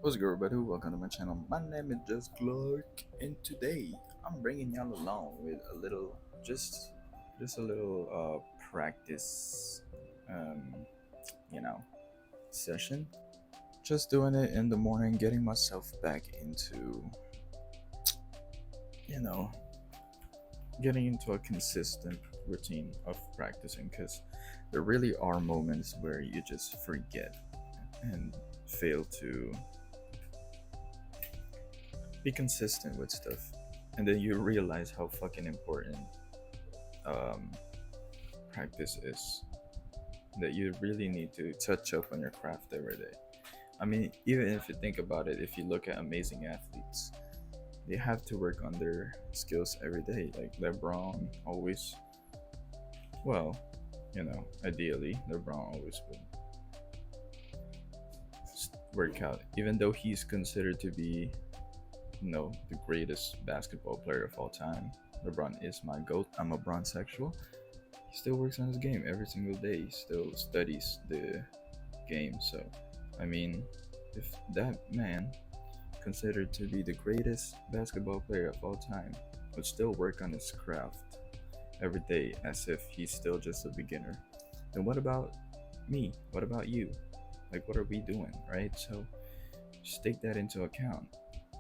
What's good, everybody? Welcome to my channel. My name is JustClark, and today I'm bringing y'all along with a little, just a little practice, um, you know, session. Just doing it in the morning, getting myself back into, you know, getting into a consistent routine of practicing. Because there really are moments where you just forget and fail to be consistent with stuff, and then you realize how fucking important um, practice is, that you really need to touch up on your craft every day. I mean, even if you think about it, if you look at amazing athletes, they have to work on their skills every day. Like LeBron always, well, ideally, LeBron always would work out, even though he's considered to be, the greatest basketball player of all time. LeBron is my GOAT. I'm a bronzexual. He still works on his game every single day. He still studies the game. So, I mean, if that man, considered to be the greatest basketball player of all time, would still work on his craft every day as if he's still just a beginner, then what about me? What about you? Like, what are we doing, right? So, just take that into account.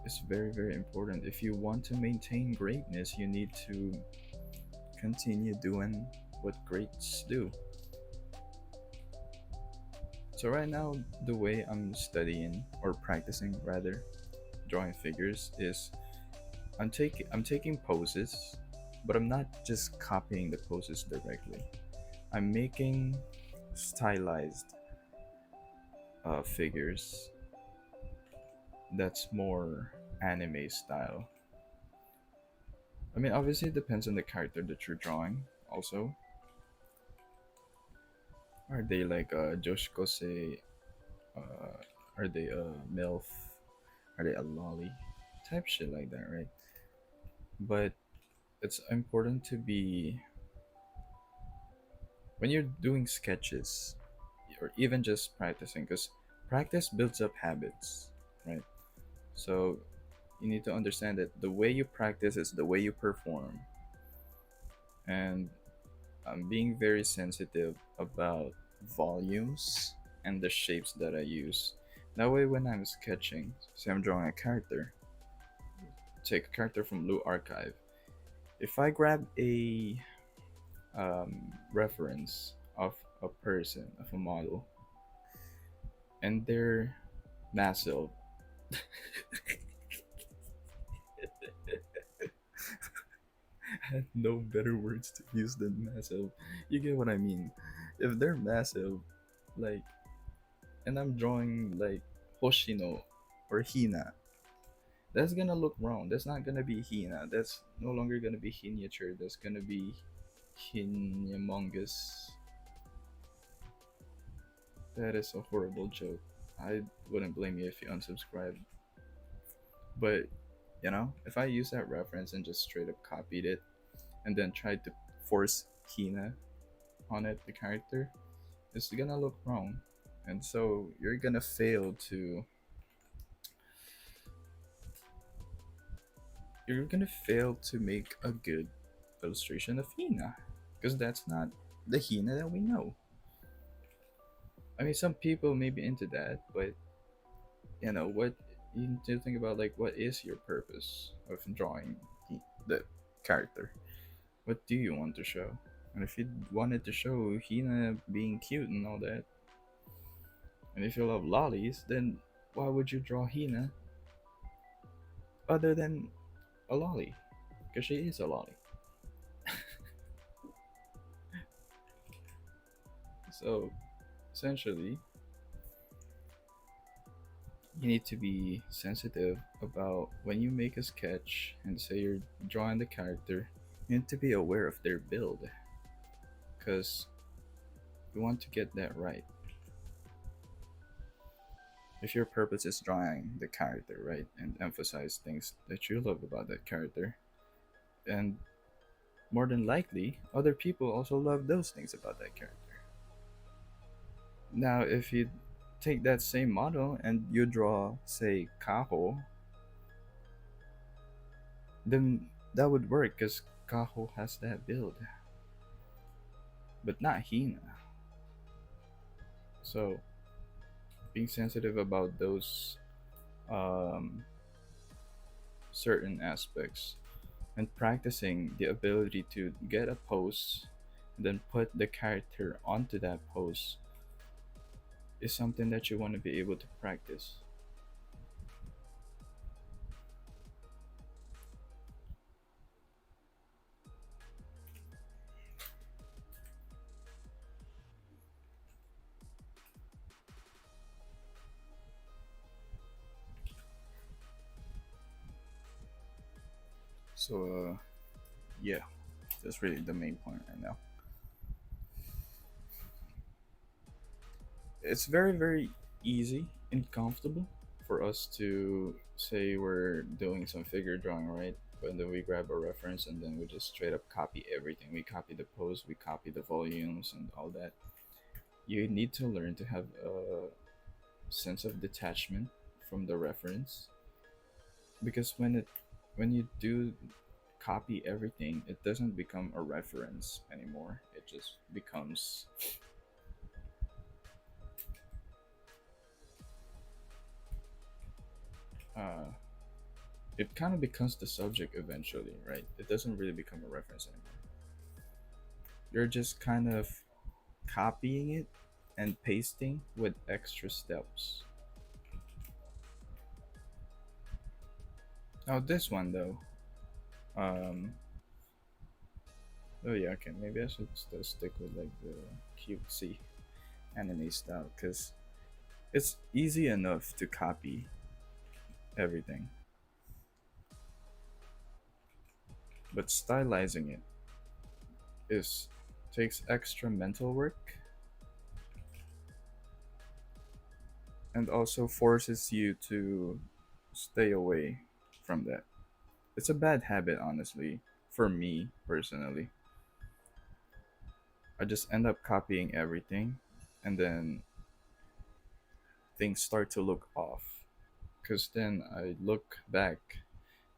It's very, very important. If you want to maintain greatness, you need to continue doing what greats do. So right now, the way I'm studying or practicing rather drawing figures is I'm taking poses, but I'm not just copying the poses directly. I'm making stylized figures that's more anime style. I mean, obviously, it depends on the character that you're drawing. Also, are they like Josh Kose? Uh, are they a MILF? Are they a lolly? Type shit like that, right? But it's important to be, when you're doing sketches or even just practicing, because practice builds up habits, right? So you need to understand that the way you practice is the way you perform. And I'm being very sensitive about volumes and the shapes that I use. That way, when I'm sketching, say I'm drawing a character, take a character from Blue Archive. If I grab a reference of a person, of a model, and they're massive, I had no better words to use than massive. You get what I mean? If they're massive, like, and I'm drawing like Hoshino or Hina, that's gonna look wrong. That's not gonna be Hina. That's no longer gonna be Hiniature. That's gonna be Hinyamongus. That is a horrible joke. I wouldn't blame you if you unsubscribe. But, if I use that reference and just straight up copied it and then tried to force Hina on it, the character, it's gonna look wrong. And so you're gonna fail to make a good illustration of Hina. Because that's not the Hina that we know. I mean, some people may be into that, but what you need to think about, like, what is your purpose of drawing the character? What do you want to show? And if you wanted to show Hina being cute and all that, and if you love lollies, then why would you draw Hina other than a lolly? Because she is a lolly. So essentially, you need to be sensitive about when you make a sketch and say you're drawing the character. You need to be aware of their build, because you want to get that right. If your purpose is drawing the character, right, and emphasize things that you love about that character, and more than likely, other people also love those things about that character. Now, if you take that same model and you draw, say, Kaho, then that would work because Kaho has that build, but not Hina. So being sensitive about those um, certain aspects and practicing the ability to get a pose and then put the character onto that pose is something that you want to be able to practice. So, yeah, that's really the main point right now. It's very, very easy and comfortable for us to say we're doing some figure drawing, right? But then we grab a reference and then we just straight up copy everything. We copy the pose, we copy the volumes, and all that. You need to learn to have a sense of detachment from the reference because when you do copy everything, it doesn't become a reference anymore. It just becomes uh, it kind of becomes the subject eventually, right? It doesn't really become a reference anymore. You're just kind of copying it and pasting with extra steps. Now this one though, um, oh yeah, okay, maybe I should still stick with like the cutesy anime style because it's easy enough to copy everything, but stylizing it is takes extra mental work and also forces you to stay away from that. It's a bad habit, honestly, for me personally. I just end up copying everything, and then things start to look off. Because then I look back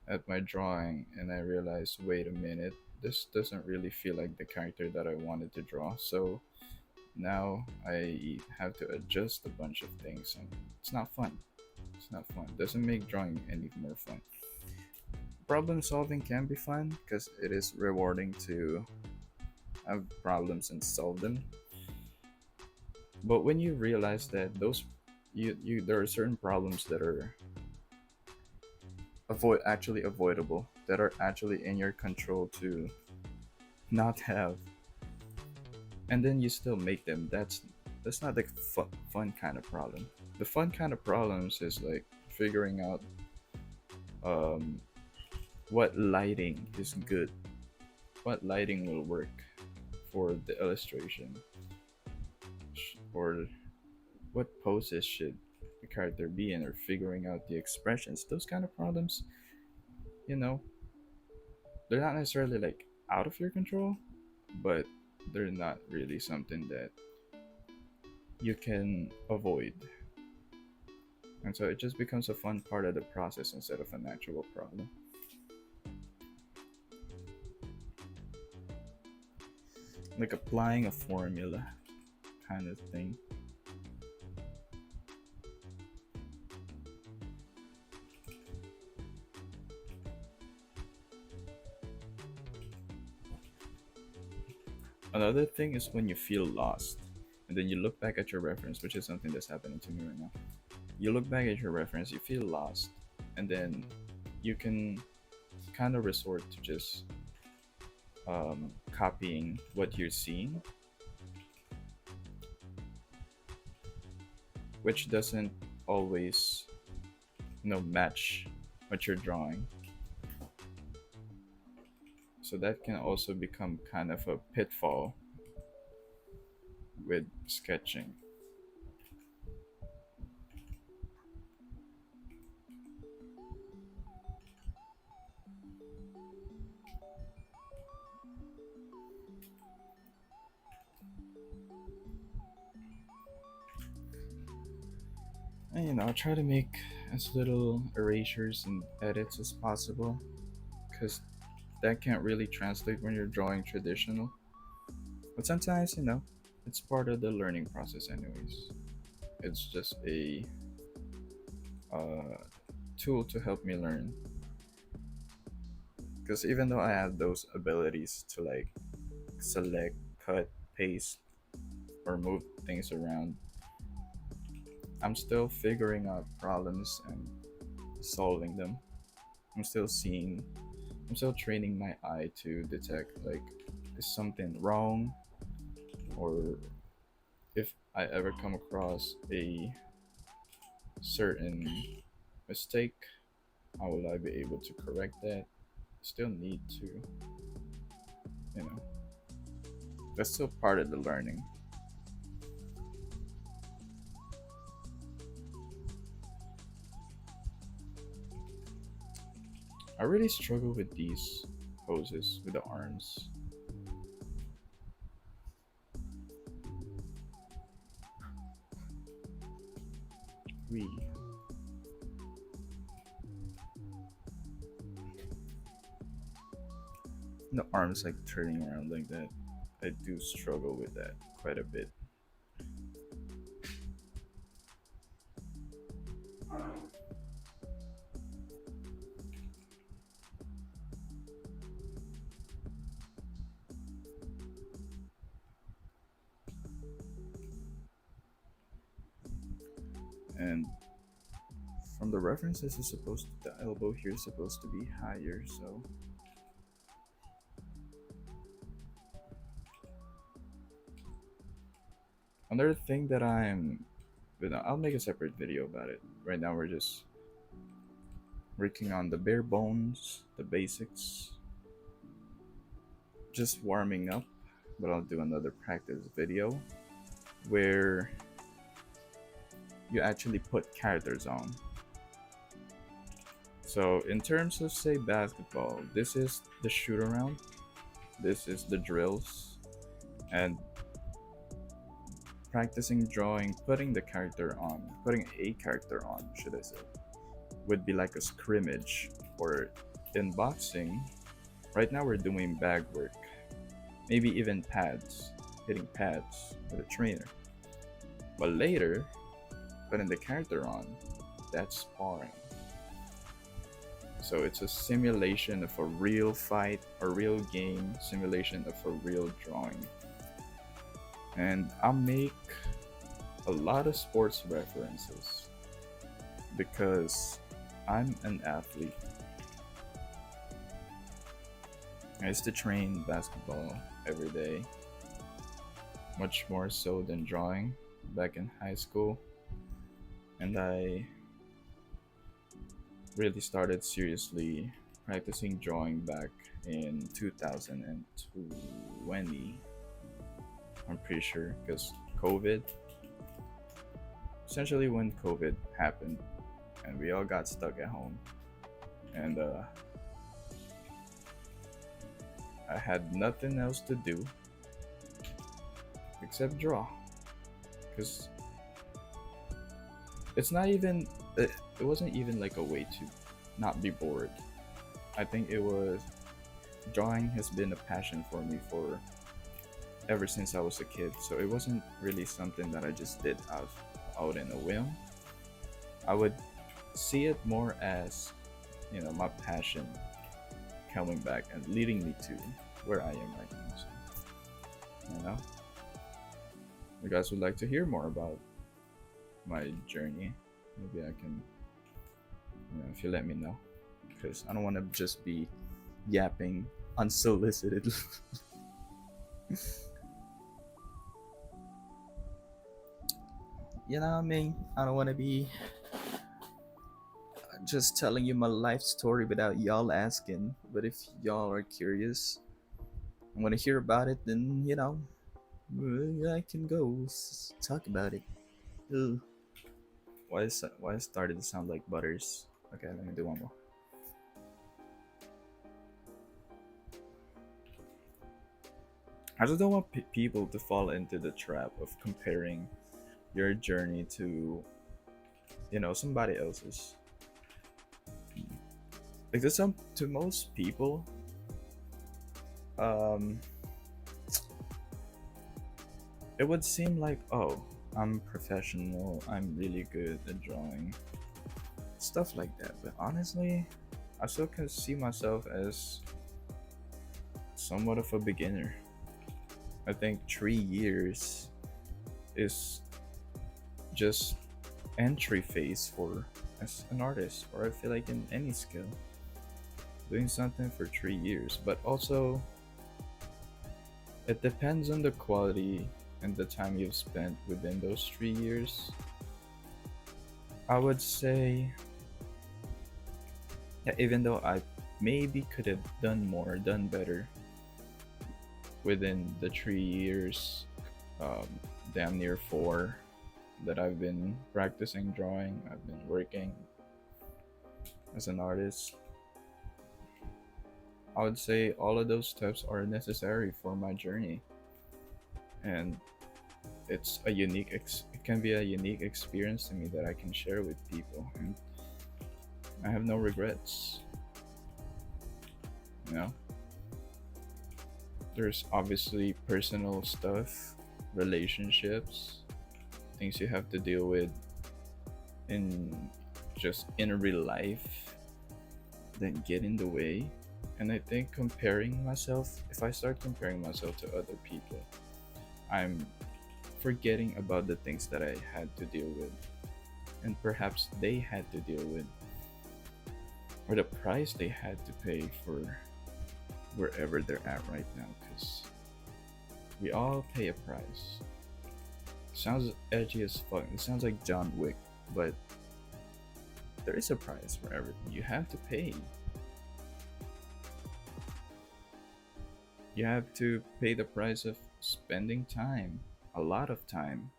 at my drawing and I realize, wait a minute, this doesn't really feel like the character that I wanted to draw. So now I have to adjust a bunch of things, and it's not fun. It's not fun. It doesn't make drawing any more fun. Problem solving can be fun because it is rewarding to have problems and solve them. But when you realize that you there are certain problems that are actually avoidable, that are actually in your control to not have, and then you still make them, that's not the fun kind of problem. The fun kind of problems is like figuring out um, what lighting is good, what lighting will work for the illustration, or what poses should the character be in, or figuring out the expressions. Those kind of problems, you know, they're not necessarily like out of your control, but they're not really something that you can avoid. And so it just becomes a fun part of the process instead of an actual problem. Like applying a formula kind of thing. Another thing is when you feel lost and then you look back at your reference, which is something that's happening to me right now. You look back at your reference, you feel lost, and then you can kind of resort to just copying what you're seeing, which doesn't always, match what you're drawing. So that can also become kind of a pitfall with sketching. And I try to make as little erasures and edits as possible because that can't really translate when you're drawing traditional. But sometimes, it's part of the learning process, anyways. It's just a uh, tool to help me learn. Because even though I have those abilities to like select, cut, paste, or move things around, I'm still figuring out problems and solving them. I'm still seeing, I'm still training my eye to detect like, is something wrong, or if I ever come across a certain mistake, how will I be able to correct that? Still need to, you know, that's still part of the learning. I really struggle with these poses with the arms. We the arms like turning around like that. I do struggle with that quite a bit. And from the references, it's supposed the elbow here is supposed to be higher. So another thing that but I'll make a separate video about it. Right now, we're just working on the bare bones, the basics, just warming up. But I'll do another practice video where you actually put characters on. So in terms of say basketball, this is the shoot around, this is the drills, and practicing drawing, putting a character on, should I say, would be like a scrimmage. Or in boxing, right now we're doing bag work, maybe even pads, hitting pads with a trainer. But later, putting the character on, that's sparring. So it's a simulation of a real fight, a real game, simulation of a real drawing. And I make a lot of sports references because I'm an athlete. I used to train basketball every day, much more so than drawing back in high school. And I really started seriously practicing drawing back in 2020. I'm pretty sure because COVID, essentially when COVID happened and we all got stuck at home, and I had nothing else to do except draw. Because it's not even, it wasn't even like a way to not be bored. I think it was, drawing has been a passion for me for ever since I was a kid. So it wasn't really something that I just did out in a whim. I would see it more as, my passion coming back and leading me to where I am right now. So, you guys would like to hear more about my journey, maybe I can, if you let me know, because I don't want to just be yapping unsolicited. You know what I mean? I don't want to be just telling you my life story without y'all asking. But if y'all are curious and want to hear about it, then I can go talk about it. Ugh. Why it started to sound like Butters? Okay, let me do one more. I just don't want people to fall into the trap of comparing your journey to somebody else's. Like to most people, um, it would seem like, oh, I'm professional, I'm really good at drawing, stuff like that. But honestly, I still can see myself as somewhat of a beginner. I think 3 years is just entry phase for as an artist, or I feel like in any skill, doing something for 3 years. But also, it depends on the quality and the time you've spent within those 3 years. I would say, yeah, even though I maybe could have done more, done better within the 3 years, um, damn near four, that I've been practicing drawing, I've been working as an artist. I would say all of those steps are necessary for my journey, and it can be a unique experience to me that I can share with people, and I have no regrets. You know, there's obviously personal stuff, relationships, things you have to deal with in just in real life that get in the way. And I think if I start comparing myself to other people, I'm forgetting about the things that I had to deal with, and perhaps they had to deal with, or the price they had to pay for wherever they're at right now. Because we all pay a price. Sounds edgy as fuck. It sounds like John Wick, but there is a price for everything. You have to pay. You have to pay the price of spending time, a lot of time,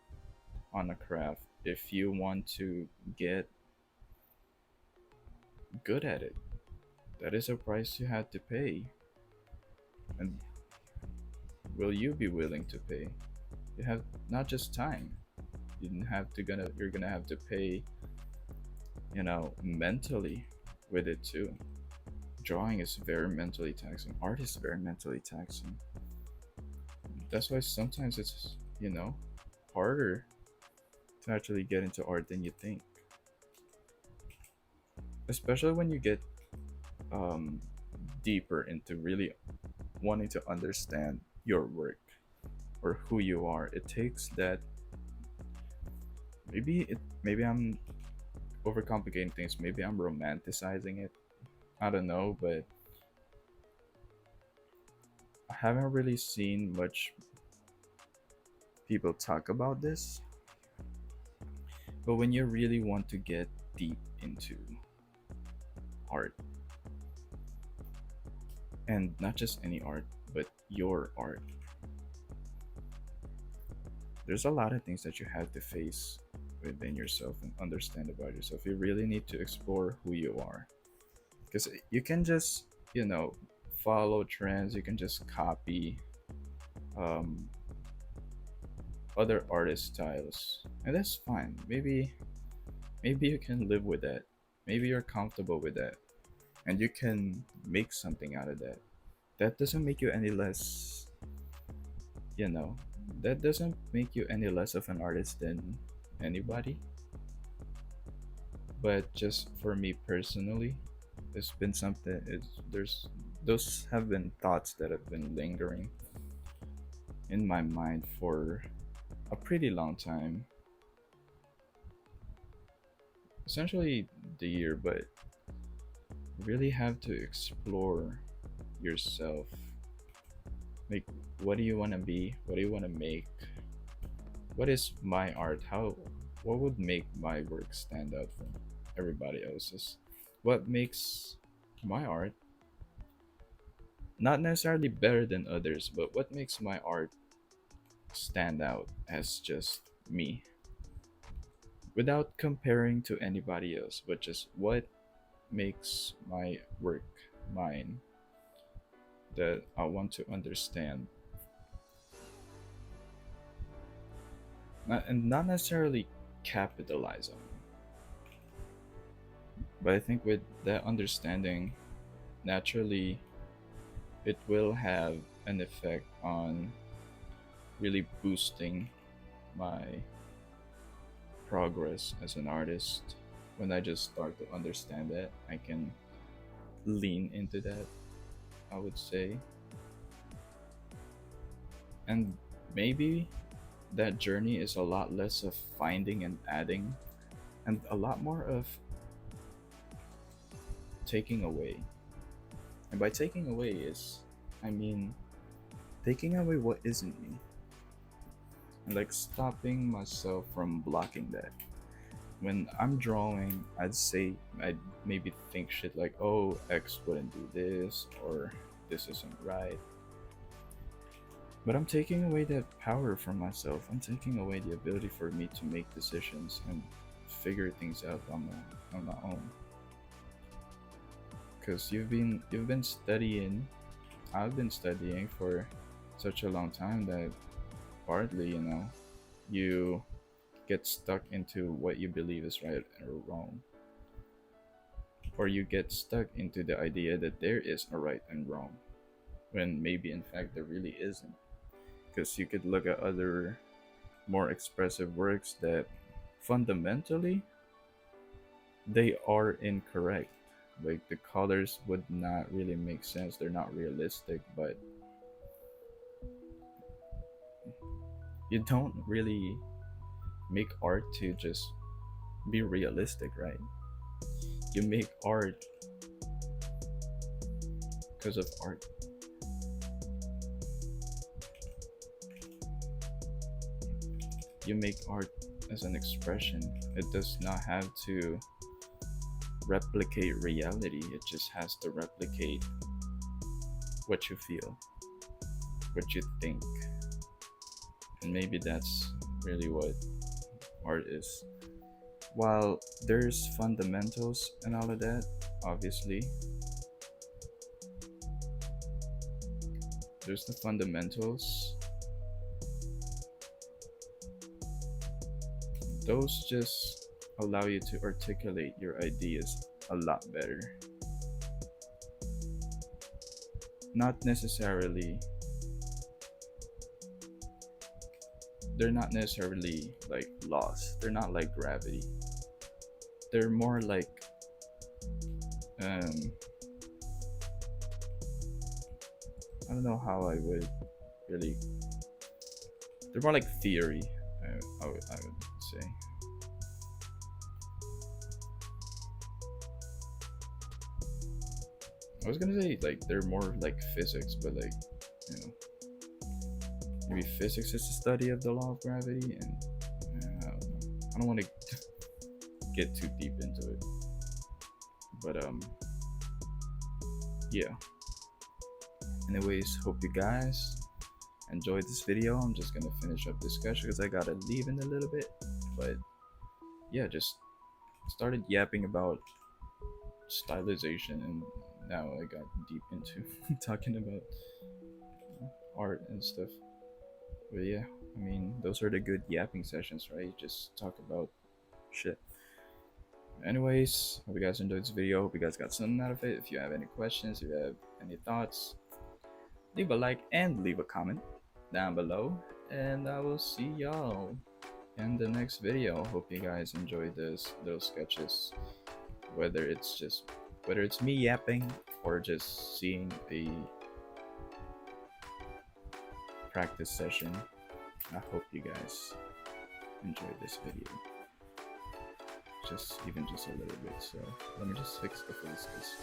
on a craft if you want to get good at it. That is a price you have to pay. And will you be willing to pay? You have not just time. You're gonna have to pay, mentally with it too. Drawing is very mentally taxing. Art is very mentally taxing. That's why sometimes it's, harder to actually get into art than you think. Especially when you get um, deeper into really wanting to understand your work or who you are. It takes that. Maybe I'm overcomplicating things. Maybe I'm romanticizing it. I don't know, but I haven't really seen much people talk about this. But when you really want to get deep into art, and not just any art, but your art, there's a lot of things that you have to face within yourself and understand about yourself. You really need to explore who you are. Because you can just, follow trends, you can just copy um, other artist styles, and that's fine. Maybe you can live with that. Maybe you're comfortable with that, and you can make something out of that. That doesn't make you any less, you know, that doesn't make you any less of an artist than anybody. But just for me personally, it's been something. There's those have been thoughts that have been lingering in my mind for a pretty long time, essentially the year. But you really have to explore yourself. Like, what do you want to be? What do you want to make? What is my art? What would make my work stand out from everybody else's? What makes my art not necessarily better than others, but what makes my art stand out as just me without comparing to anybody else, but just what makes my work mine, that I want to understand. And not necessarily capitalize on. But I think with that understanding, naturally, it will have an effect on really boosting my progress as an artist. When I just start to understand that, I can lean into that, I would say. And maybe that journey is a lot less of finding and adding, and a lot more of taking away. And by taking away is, I mean, taking away what isn't me, and like stopping myself from blocking that. When I'm drawing, I'd maybe think shit like, oh, X wouldn't do this, or this isn't right. But I'm taking away that power from myself. I'm taking away the ability for me to make decisions and figure things out on my own. Because you've been studying, I've been studying for such a long time that partly, you get stuck into what you believe is right or wrong, or you get stuck into the idea that there is a right and wrong when maybe in fact there really isn't. Because you could look at other more expressive works that fundamentally they are incorrect. Like the colors would not really make sense, they're not realistic, but you don't really make art to just be realistic, right? You make art because of art. You make art as an expression. It does not have to replicate reality, it just has to replicate what you feel, what you think. And maybe that's really what art is. While there's fundamentals and all of that, obviously, there's the fundamentals. Those just allow you to articulate your ideas a lot better. Not necessarily, they're not necessarily like laws. They're not like gravity. They're more like, um, I don't know how I would really. They're more like theory. I would say. I was gonna say like they're more like physics, but like, you know, maybe physics is the study of the law of gravity, and I don't want to get too deep into it. But yeah. Anyways, hope you guys enjoyed this video. I'm just gonna finish up this sketch because I gotta leave in a little bit. But yeah, just started yapping about stylization, and now I got deep into talking about art and stuff. But yeah, I mean, those are the good yapping sessions, right? Just talk about shit. Anyways, hope you guys enjoyed this video. Hope you guys got something out of it. If you have any questions, if you have any thoughts, leave a like and leave a comment down below. And I will see y'all in the next video. Hope you guys enjoyed those sketches. Whether it's me yapping or just seeing a practice session. I hope you guys enjoyed this video. Just a little bit. So let me just fix the faces.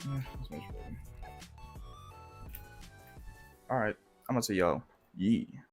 Yeah, that's much better. Alright, I'm gonna say y'all. Yeah.